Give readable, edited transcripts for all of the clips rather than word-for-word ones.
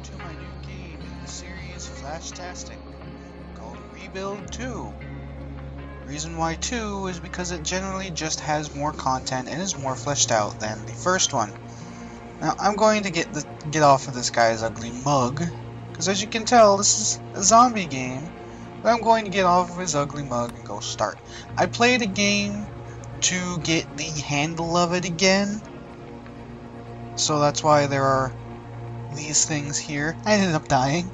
to my new game in the series Flashtastic called Rebuild 2. Reason why 2 is because it generally just has more content and is more fleshed out than the first one. Now I'm going to get off of this guy's ugly mug, because as you can tell this is a zombie game, but I'm going to get off of his ugly mug and go start. I played a game to get the handle of it again, so that's why there are these things here. I ended up dying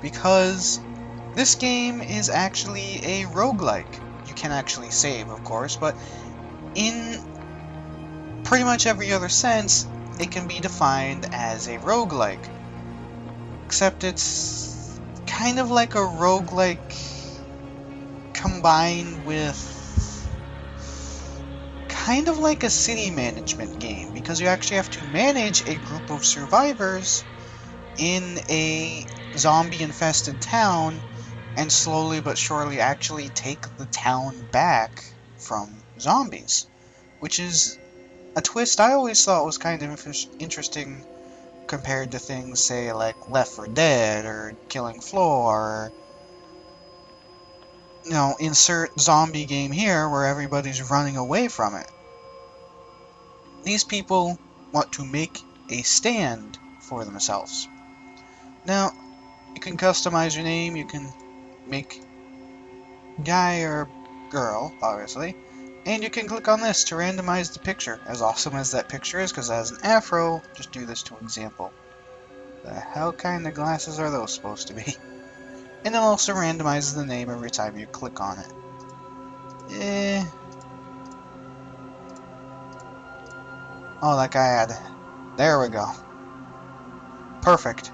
because this game is actually a roguelike. You can actually save, of course, but in pretty much every other sense, it can be defined as a roguelike. Except it's kind of like a roguelike combined with kind of like a city management game, because you actually have to manage a group of survivors in a zombie-infested town and slowly but surely actually take the town back from zombies, which is a twist I always thought was kind of interesting compared to things, say, like Left 4 Dead or Killing Floor, or, you know, insert zombie game here where everybody's running away from it. These people want to make a stand for themselves. Now, you can customize your name, you can make guy or girl, obviously, and you can click on this to randomize the picture. As awesome as that picture is, because it has an afro, just do this to example. The hell kind of glasses are those supposed to be? And it also randomizes the name every time you click on it. Oh, that guy had... There we go. Perfect.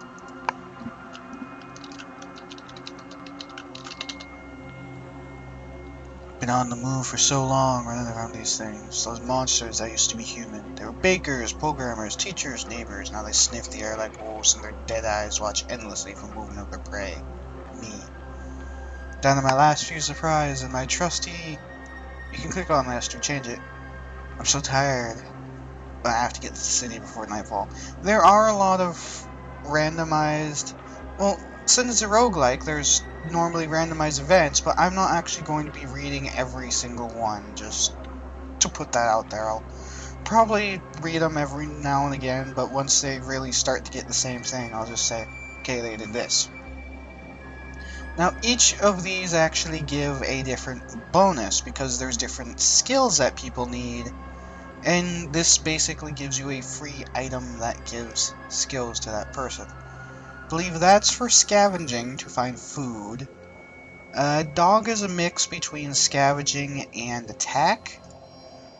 Been on the move for so long, running around these things. Those monsters that used to be human. They were bakers, programmers, teachers, neighbors. Now they sniff the air like wolves, and their dead eyes watch endlessly for movement of their prey. Me. Down to my last few surprise, and my trusty... You can click on this to change it. I'm so tired. But I have to get to the city before nightfall. There are a lot of randomized... Well, since it's a roguelike, there's normally randomized events, but I'm not actually going to be reading every single one, just to put that out there. I'll probably read them every now and again, but once they really start to get the same thing, I'll just say, okay, they did this. Now, each of these actually give a different bonus, because there's different skills that people need, and this basically gives you a free item that gives skills to that person. I believe that's for scavenging to find food. Dog is a mix between scavenging and attack.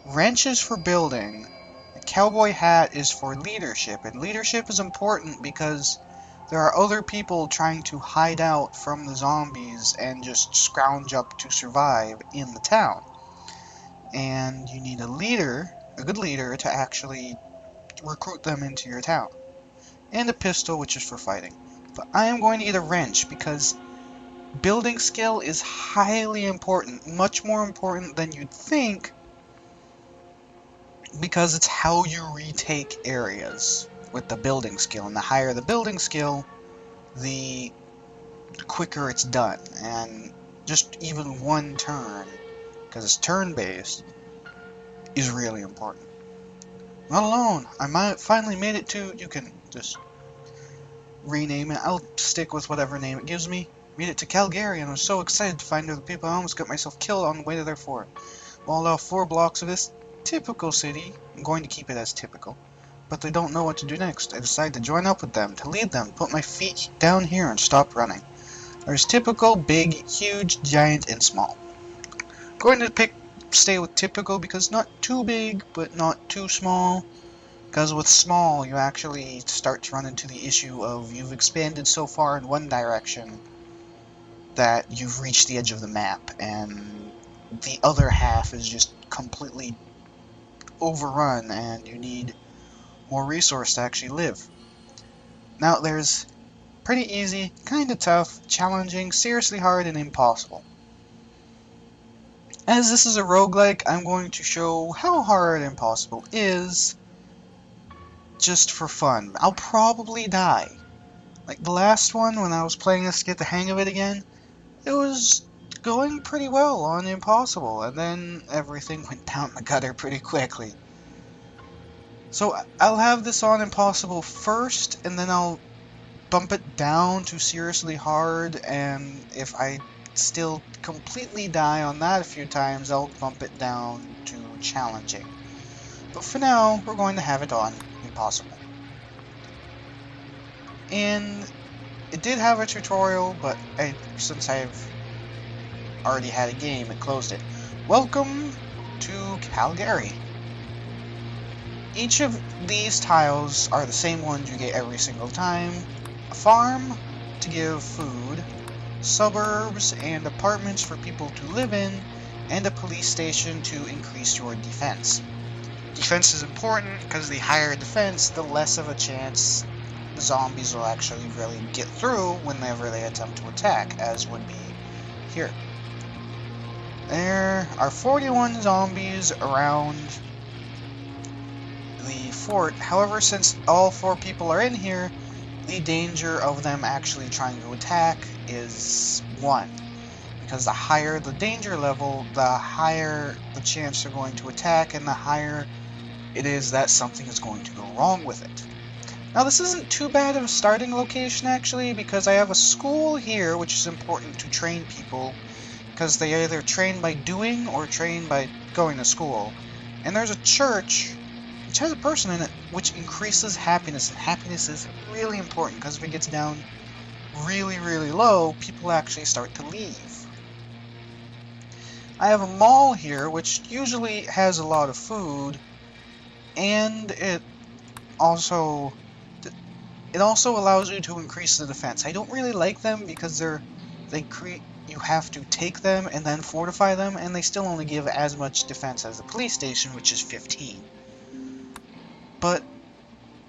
Wrench is for building. A cowboy hat is for leadership, and leadership is important because there are other people trying to hide out from the zombies and just scrounge up to survive in the town. And you need a leader, a good leader, to actually recruit them into your town. And a pistol, which is for fighting. But I am going to get a wrench because building skill is highly important, much more important than you'd think, because it's how you retake areas with the building skill. And the higher the building skill, the quicker it's done. And just even one turn, because it's turn-based, is really important. Not alone. I finally made it to... You can just rename it. I'll stick with whatever name it gives me. Made it to Calgary, and I was so excited to find other people. I almost got myself killed on the way to their fort. Walled off 4 blocks of this typical city. I'm going to keep it as typical. But they don't know what to do next. I decided to join up with them, to lead them, put my feet down here and stop running. There's typical, big, huge, giant, and small. Going to stay with typical because not too big, but not too small. Because with small, you actually start to run into the issue of you've expanded so far in one direction that you've reached the edge of the map, and the other half is just completely overrun, and you need more resource to actually live. Now, there's pretty easy, kinda tough, challenging, seriously hard, and impossible. As this is a roguelike, I'm going to show how hard impossible is, just for fun. I'll probably die. Like the last one, when I was playing this to get the hang of it again, it was going pretty well on Impossible, and then everything went down the gutter pretty quickly. So I'll have this on Impossible first, and then I'll bump it down to seriously hard, and if I still completely die on that a few times, I'll bump it down to challenging. But for now, we're going to have it on Impossible. And it did have a tutorial, but since I've already had a game, it closed it. Welcome to Calgary. Each of these tiles are the same ones you get every single time. A farm to give food, suburbs and apartments for people to live in, and a police station to increase your defense. Defense is important because the higher defense, the less of a chance the zombies will actually really get through whenever they attempt to attack, as would be here. There are 41 zombies around the fort. However, since all 4 people are in here, the danger of them actually trying to attack is 1. Because the higher the danger level, the higher the chance they're going to attack, and the higher it is that something is going to go wrong with it. Now this isn't too bad of a starting location actually, because I have a school here, which is important to train people, because they either train by doing or train by going to school. And there's a church which has a person in it, which increases happiness. And happiness is really important, because if it gets down really, really low, people actually start to leave. I have a mall here, which usually has a lot of food, and it also allows you to increase the defense. I don't really like them because you have to take them and then fortify them, and they still only give as much defense as the police station, which is 15. But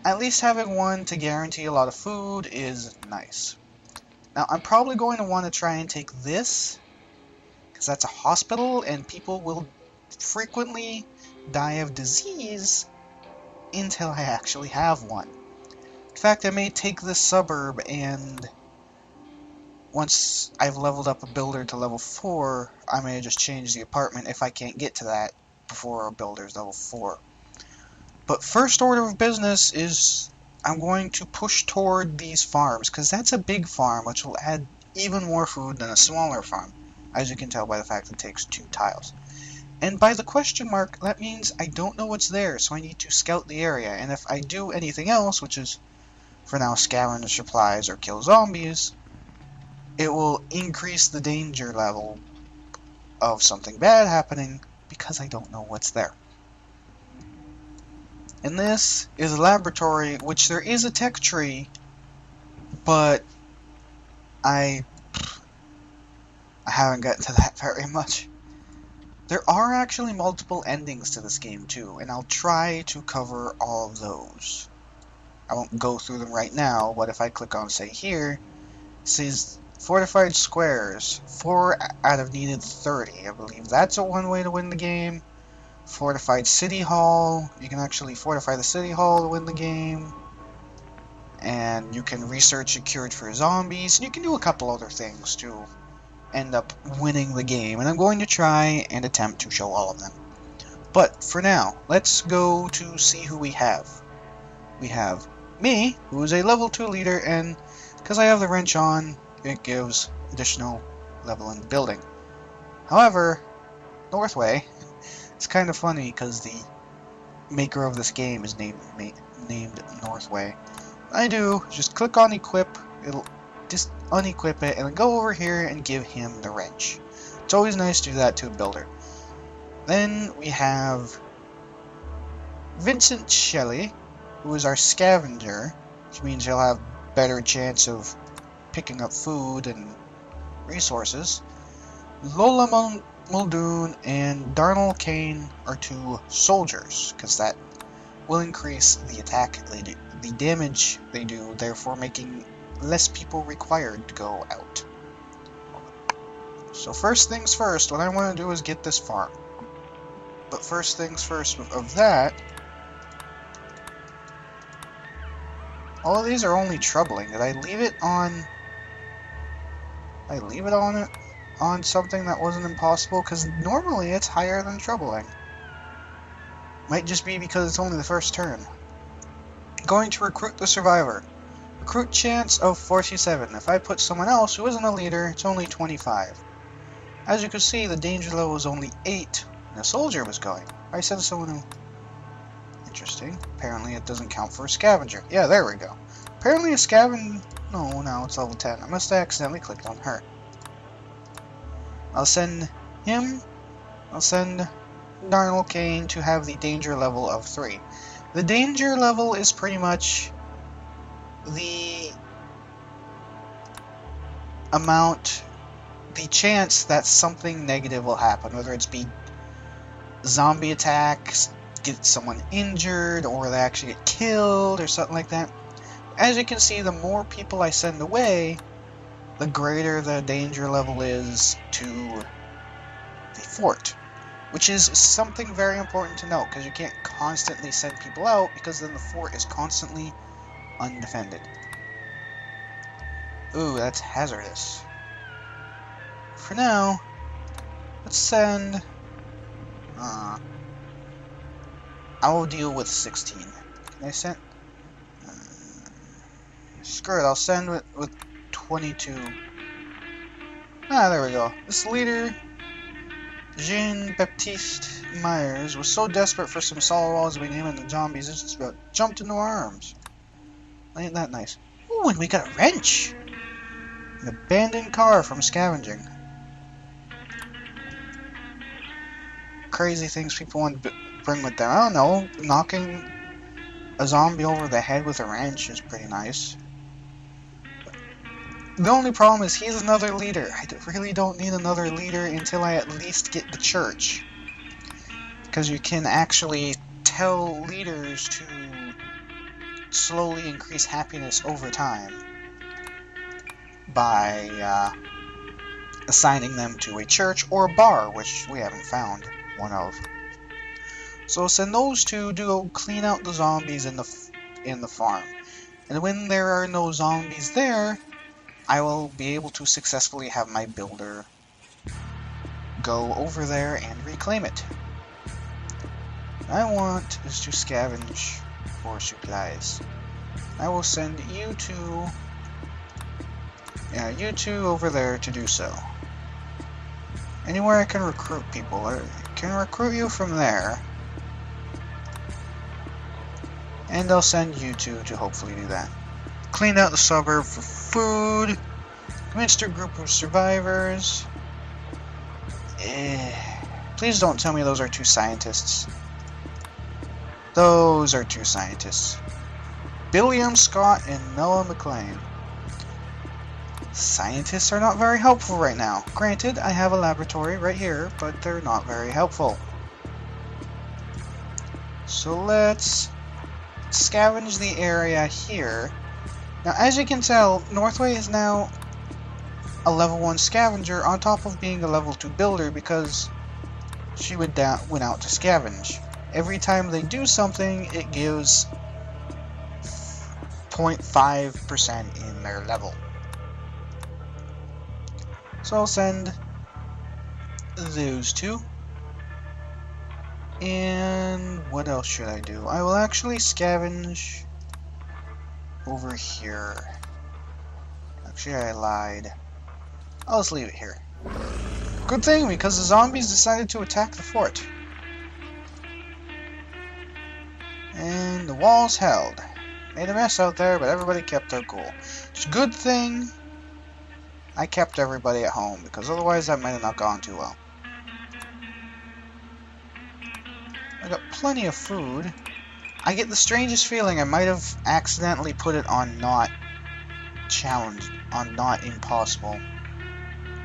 at least having one to guarantee a lot of food is nice. Now I'm probably going to want to try and take this, because that's a hospital and people will frequently die of disease until I actually have one. In fact, I may take this suburb, and once I've leveled up a builder to level 4, I may just change the apartment if I can't get to that before a builder's level 4. But first order of business is I'm going to push toward these farms, because that's a big farm which will add even more food than a smaller farm, as you can tell by the fact it takes 2 tiles. And by the question mark, that means I don't know what's there, so I need to scout the area, and if I do anything else, which is for now scavenge supplies or kill zombies, it will increase the danger level of something bad happening, because I don't know what's there. And this is a laboratory, which there is a tech tree, but I haven't gotten to that very much. There are actually multiple endings to this game too, and I'll try to cover all of those. I won't go through them right now, but if I click on, say, here, it says fortified squares, 4 out of needed 30. I believe that's one way to win the game. Fortified City Hall, you can actually fortify the City Hall to win the game. And you can research a cure for zombies, and you can do a couple other things to end up winning the game. And I'm going to try and attempt to show all of them. But for now, let's go to see who we have. We have me, who is a level 2 leader, and because I have the wrench on, it gives additional level in the building. However, Northway, it's kind of funny because the maker of this game is named Northway. I do just click on equip, it'll just unequip it, and then go over here and give him the wrench. It's always nice to do that to a builder. Then we have Vincent Shelley, who is our scavenger, which means he'll have better chance of picking up food and resources. Lola Muldoon and Darnell Kane are 2 soldiers, because that will increase the attack they do, the damage they do, therefore making less people required to go out. So first things first, what I want to do is get this farm. But first things first of that All of these are only troubling. Did I leave it on... on something that wasn't impossible? Because normally it's higher than troubling. Might just be because it's only the first turn. Going to recruit the survivor. Recruit chance of 47. If I put someone else who isn't a leader, it's only 25. As you can see, the danger level was only 8, and a soldier was going. I said someone who... Interesting. Apparently it doesn't count for a scavenger. Yeah, there we go. Apparently a scavenger... No, now it's level 10. I must have accidentally clicked on her. I'll send him. I'll send Darnell Kane to have the danger level of 3. The danger level is pretty much the amount, the chance that something negative will happen, whether it's be zombie attacks, get someone injured, or they actually get killed, or something like that. As you can see, the more people I send away, the greater the danger level is to the fort. Which is something very important to note, because you can't constantly send people out, because then the fort is constantly undefended. Ooh, that's hazardous. For now, let's send... I will deal with 16. Can I send... screw it, I'll send with 22. Ah, there we go. This leader... Jean-Baptiste Myers was so desperate for some solid walls to be naming the zombies, it's just about jumped into our arms. Ain't that nice? Ooh, and we got a wrench! An abandoned car from scavenging. Crazy things people want to bring with them. I don't know, knocking a zombie over the head with a wrench is pretty nice. The only problem is he's another leader. I really don't need another leader until I at least get the church. Because you can actually tell leaders to slowly increase happiness over time by assigning them to a church or a bar, which we haven't found one of. So send those two to go clean out the zombies in the farm. And when there are no zombies there, I will be able to successfully have my builder go over there and reclaim it. What I want is to scavenge for supplies. I will send you two over there to do so. Anywhere I can recruit people, I can recruit you from there. And I'll send you two to hopefully do that. Clean out the suburb for food. Convinced a group of survivors. Please don't tell me those are 2 scientists. Those are 2 scientists. Billiam Scott and Noah McLean. Scientists are not very helpful right now. Granted, I have a laboratory right here, but they're not very helpful. So let's scavenge the area here. Now, as you can tell, Northway is now a level 1 scavenger on top of being a level 2 builder because she went out to scavenge. Every time they do something, it gives 0.5% in their level. So I'll send those two. And what else should I do? I will actually scavenge over here. Actually, I lied. I'll just leave it here. Good thing, because the zombies decided to attack the fort. And the walls held. Made a mess out there, but everybody kept their cool. It's a good thing I kept everybody at home, because otherwise that might have not gone too well. I got plenty of food. I get the strangest feeling I might have accidentally put it on not challenged, on not impossible.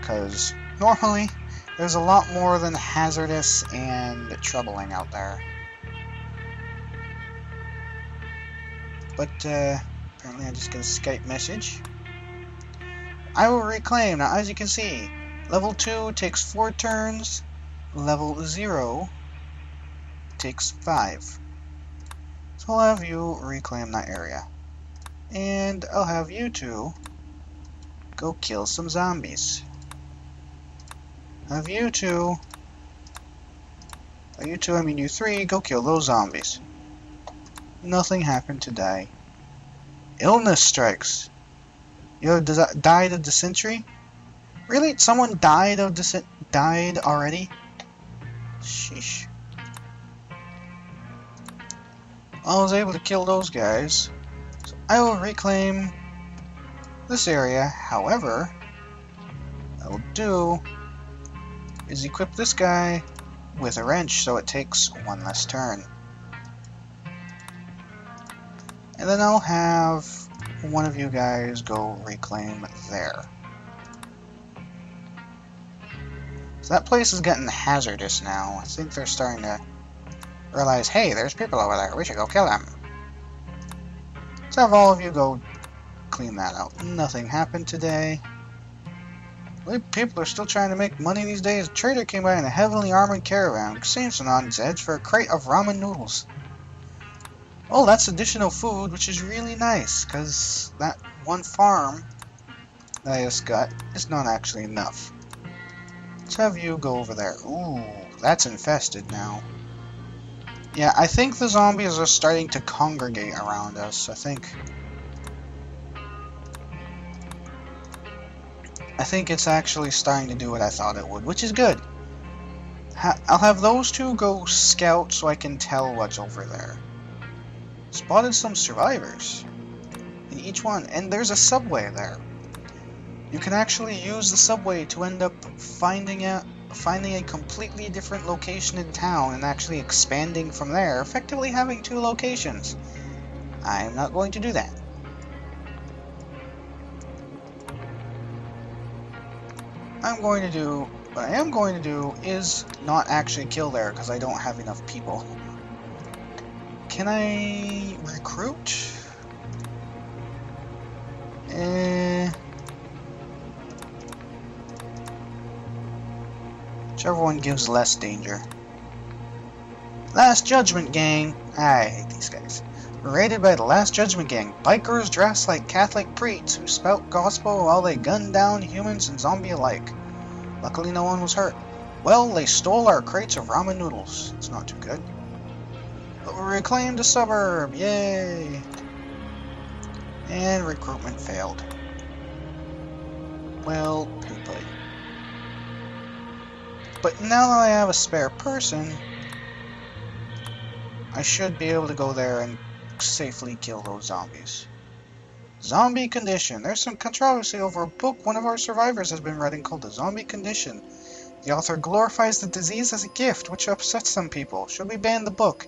Because normally there's a lot more than hazardous and troubling out there. But apparently I just got a Skype message. I will reclaim. Now as you can see, level 2 takes 4 turns, level 0 takes 5. So I'll have you reclaim that area. And I'll have you two go kill some zombies. Have you two... You two, I mean you three, go kill those zombies. Nothing happened today. Illness strikes. You died of dysentery? Really? Someone died of died already? Sheesh. I was able to kill those guys. So I will reclaim this area. However, what I will do is equip this guy with a wrench so it takes one less turn. And then I'll have one of you guys go reclaim there. So that place is getting hazardous now. I think they're starting to realize, hey, there's people over there. We should go kill them. So have all of you go clean that out. Nothing happened today. People are still trying to make money these days. A trader came by in a heavily armored caravan, Samson on its edge for a crate of ramen noodles. Oh, that's additional food, which is really nice, because that one farm that I just got is not actually enough. Let's have you go over there. Ooh, that's infested now. Yeah, I think the zombies are starting to congregate around us. I think it's actually starting to do what I thought it would, which is good. I'll have those two go scout so I can tell what's over there. Spotted some survivors in each one, and there's a subway there. You can actually use the subway to end up finding a completely different location in town and actually expanding from there, effectively having two locations. I'm not going to do that. What I am going to do is not actually kill there because I don't have enough people. Can I recruit? Whichever one gives less danger. Last Judgment Gang. I hate these guys. Raided by the Last Judgment Gang. Bikers dressed like Catholic priests who spout gospel while they gun down humans and zombie alike. Luckily no one was hurt. Well, they stole our crates of ramen noodles. It's not too good. But we reclaimed a suburb. Yay! And recruitment failed. Well, poopy. But now that I have a spare person, I should be able to go there and safely kill those zombies. Zombie Condition. There's some controversy over a book one of our survivors has been writing called The Zombie Condition. The author glorifies the disease as a gift, which upsets some people. Should we ban the book?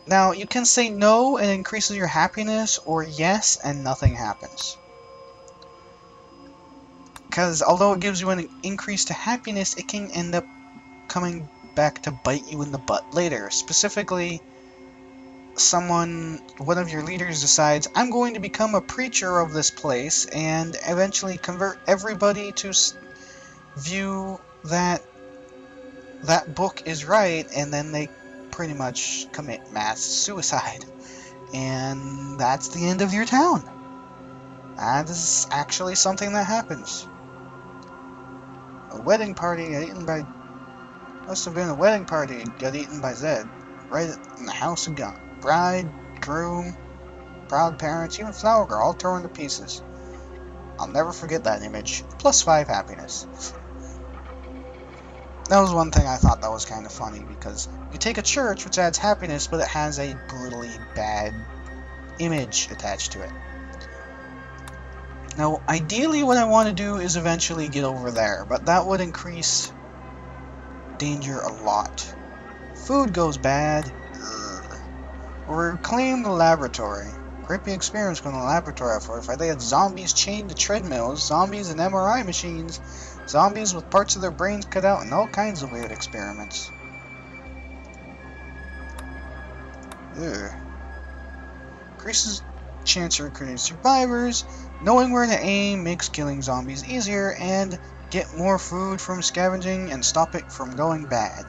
Now, you can say no and it increases your happiness, or yes and nothing happens. Because although it gives you an increase to happiness, it can end up coming back to bite you in the butt later. Specifically, one of your leaders decides, I'm going to become a preacher of this place, and eventually convert everybody to view that that book is right, and then they pretty much commit mass suicide. And that's the end of your town. That is actually something that happens. A wedding party got eaten by... Must have been a wedding party got eaten by Zed. Right in the house of God. Bride, groom, proud parents, even Flower Girl all thrown to pieces. I'll never forget that image. +5 happiness. That was one thing I thought that was kind of funny, because you take a church which adds happiness, but it has a brutally bad image attached to it. Now, ideally what I want to do is eventually get over there, but that would increase danger a lot. Food goes bad. Reclaim the laboratory. Creepy experience going to the laboratory for they had zombies chained to treadmills, zombies and MRI machines, zombies with parts of their brains cut out, and all kinds of weird experiments. Ugh. Increases chance of recruiting survivors. Knowing where to aim makes killing zombies easier, and get more food from scavenging and stop it from going bad.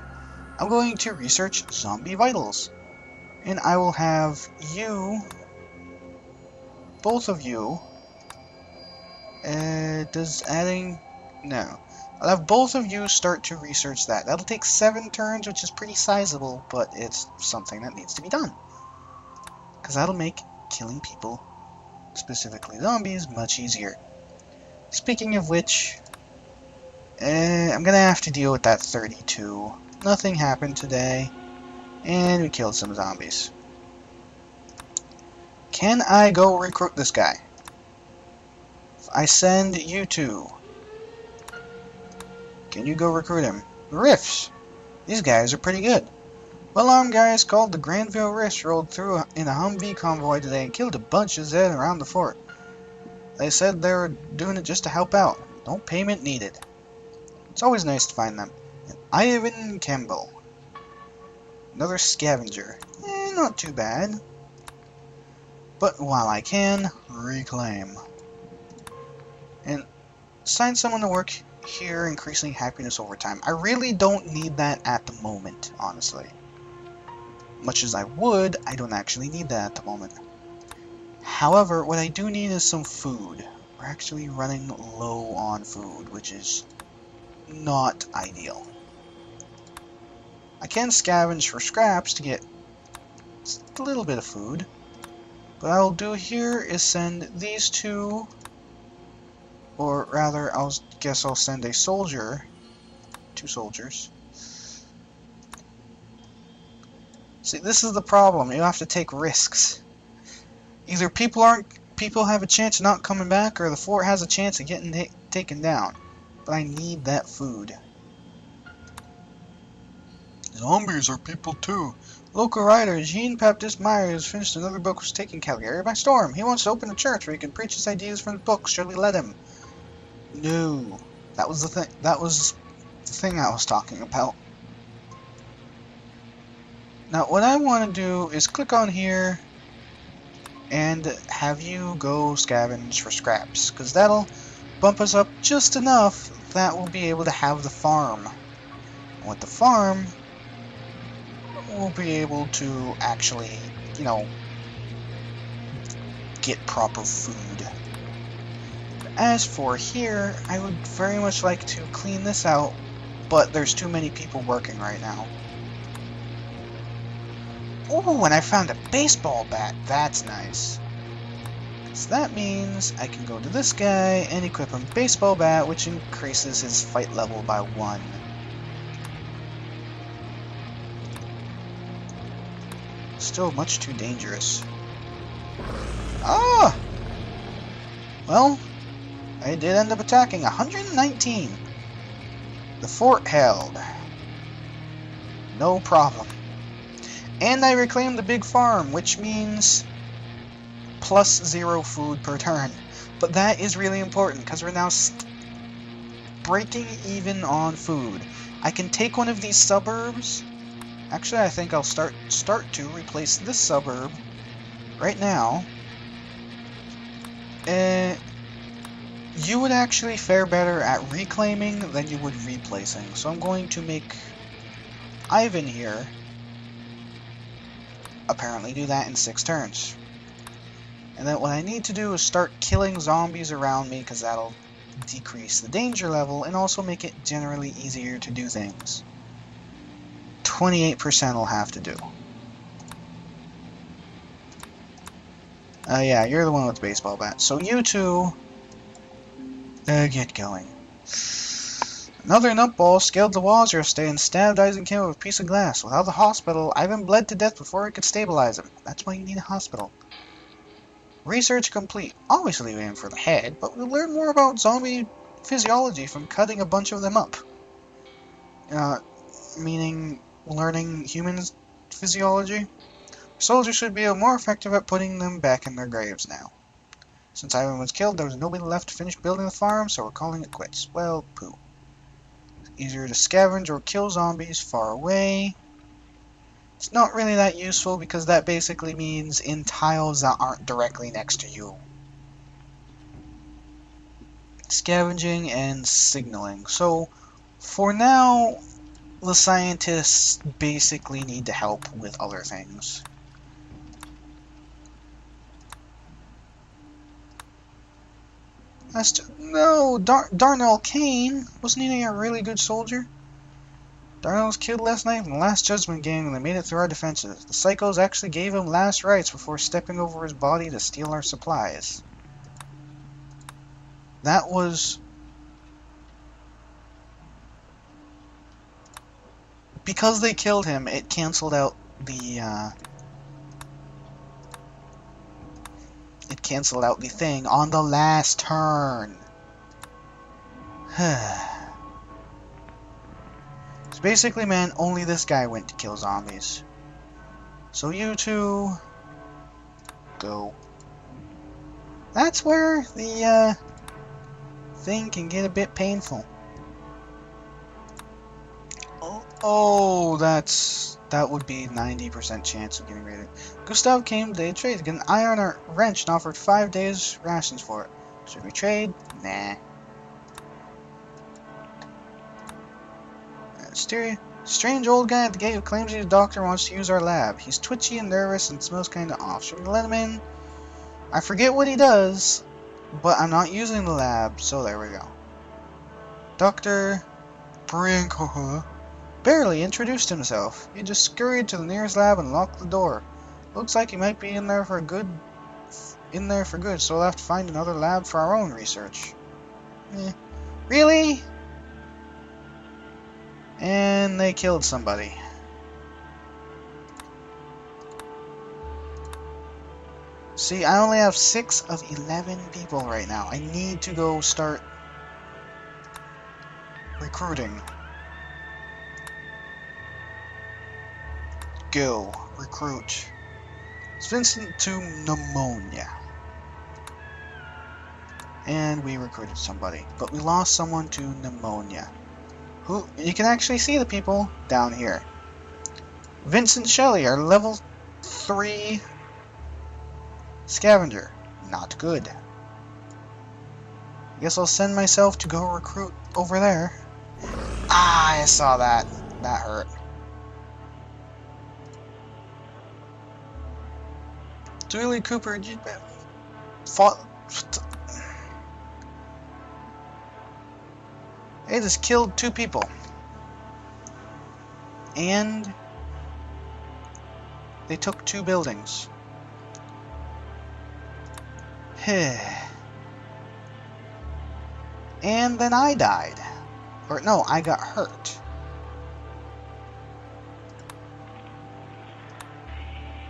I'm going to research zombie vitals. And I will have you both of you. Does adding... No. I'll have both of you start to research that. That'll take 7 turns, which is pretty sizable, but it's something that needs to be done. Because that'll make killing people, specifically zombies, much easier. Speaking of which, I'm gonna have to deal with that 32. Nothing happened today, and we killed some zombies. Can I go recruit this guy? I send you two. Can you go recruit him? Riffs! These guys are pretty good. Well-armed guys called the Granville Riffs rolled through in a Humvee convoy today and killed a bunch of Zed around the fort. They said they were doing it just to help out. No payment needed. It's always nice to find them. And Ivan Campbell. Another scavenger. Not too bad. But while I can, reclaim. And assign someone to work here, increasing happiness over time. I really don't need that at the moment, honestly. Much as I would, I don't actually need that at the moment. However, what I do need is some food. We're actually running low on food, which is not ideal. I can scavenge for scraps to get just a little bit of food. What I'll do here is send these two, or rather, guess I'll send a soldier, 2 soldiers. See, this is the problem. You have to take risks. Either people have a chance of not coming back, or the fort has a chance of getting taken down. But I need that food. Zombies are people too. Local writer Jean-Baptiste Myers finished another book was taking Calgary by storm. He wants to open a church where he can preach his ideas from the book. Should we let him? No. That was the thing. That was the thing I was talking about. Now, what I want to do is click on here and have you go scavenge for scraps, because that'll bump us up just enough that we'll be able to have the farm. And with the farm, we'll be able to actually, you know, get proper food. As for here, I would very much like to clean this out, but there's too many people working right now. Ooh, and I found a baseball bat. That's nice. So that means I can go to this guy and equip him baseball bat, which increases his fight level by 1. Still much too dangerous. Ah! Well, I did end up attacking 119. The fort held. No problem. And I reclaimed the big farm, which means plus 0 food per turn. But that is really important, because we're now breaking even on food. I can take one of these suburbs. Actually, I think I'll start to replace this suburb right now. You would actually fare better at reclaiming than you would replacing. So I'm going to make Ivan here apparently do that in 6 turns. And then what I need to do is start killing zombies around me, because that'll decrease the danger level and also make it generally easier to do things. 28% will have to do. Yeah, you're the one with the baseball bat. So you two, get going. Another nutball scaled the walls yesterday and stabbed Eisenkind with a piece of glass. Without the hospital, Ivan bled to death before it could stabilize him. That's why you need a hospital. Research complete. Obviously we aim for the head, but we'll learn more about zombie physiology from cutting a bunch of them up. Meaning learning humans' physiology. Soldiers should be more effective at putting them back in their graves now. Since Ivan was killed, there was nobody left to finish building the farm, so we're calling it quits. Well, poo. Easier to scavenge or kill zombies far away. It's not really that useful because that basically means in tiles that aren't directly next to you. Scavenging and signaling. So, for now, the scientists basically need to help with other things. No, Darnell Kane. Wasn't he a really good soldier? Darnell was killed last night in the Last Judgment gang when they made it through our defenses. The psychos actually gave him last rites before stepping over his body to steal our supplies. That was... Because they killed him, it cancelled out the, It cancelled out the thing on the last turn. So basically, man, only this guy went to kill zombies. So you two... go. That's where the, thing can get a bit painful. Oh, that would be 90% chance of getting raided. Gustav came to trade to get an iron wrench and offered 5 days rations for it. Should we trade? Nah. Strange old guy at the gate who claims he's a doctor wants to use our lab. He's twitchy and nervous and smells kinda off. Should we let him in? I forget what he does, but I'm not using the lab, so there we go. Dr. Brankoha barely introduced himself. He just scurried to the nearest lab and locked the door. Looks like he might be in there for good, so we'll have to find another lab for our own research. Really? And they killed somebody. See, I only have 6 of 11 people right now. I need to go start recruiting. Go. Recruit. It's Vincent to pneumonia. And we recruited somebody. But we lost someone to pneumonia. Who? You can actually see the people down here. Vincent Shelley, our level 3 scavenger. Not good. I guess I'll send myself to go recruit over there. Ah, I saw that. That hurt. Julie Cooper fought. They just killed 2 people. And they took 2 buildings. And then I died. Or no, I got hurt.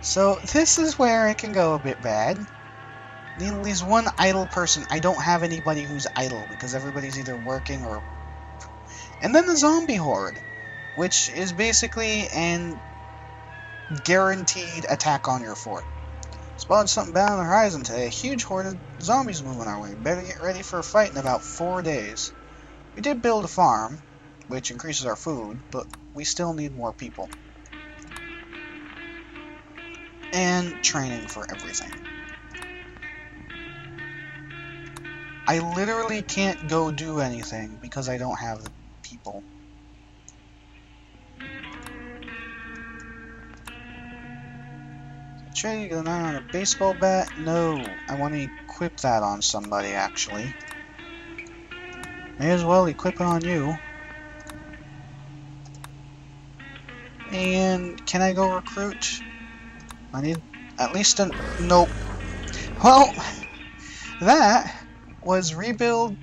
So this is where it can go a bit bad. Need at least one idle person. I don't have anybody who's idle because everybody's either working or... And then the zombie horde, which is basically an guaranteed attack on your fort. Spotted something bad on the horizon today. A huge horde of zombies moving our way. Better get ready for a fight in about 4 days. We did build a farm, which increases our food, but we still need more people. And training for everything. I literally can't go do anything because I don't have the people. Trade, get an eye on a baseball bat? No, I want to equip that on somebody actually. May as well equip it on you. And can I go recruit? I need at least a... Nope. Well, that was rebuild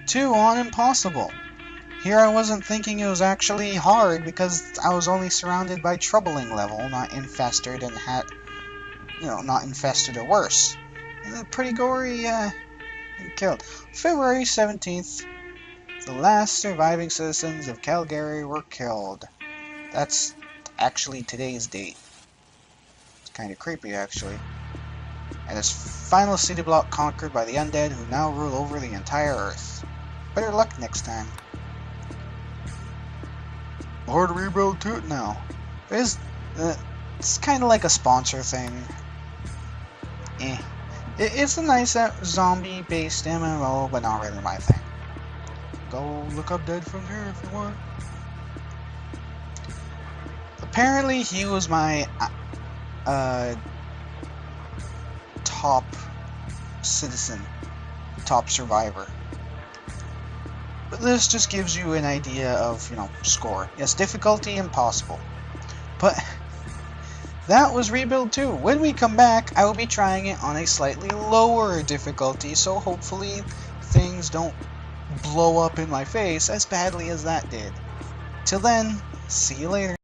2 on impossible. Here I wasn't thinking it was actually hard because I was only surrounded by troubling level, not infested and had... You know, not infested or worse. Pretty gory, and killed. February 17th, the last surviving citizens of Calgary were killed. That's actually today's date. It's kind of creepy, actually. And its final city block conquered by the undead who now rule over the entire Earth. Better luck next time. Horde rebuild to it now. It's kind of like a sponsor thing. It's a nice zombie-based MMO, but not really my thing. Go look up Dead from here if you want. Apparently, he was my top citizen. top survivor. But this just gives you an idea of, score. Yes, difficulty impossible. But that was Rebuild 2. When we come back, I will be trying it on a slightly lower difficulty, so hopefully things don't blow up in my face as badly as that did. Till then, see you later.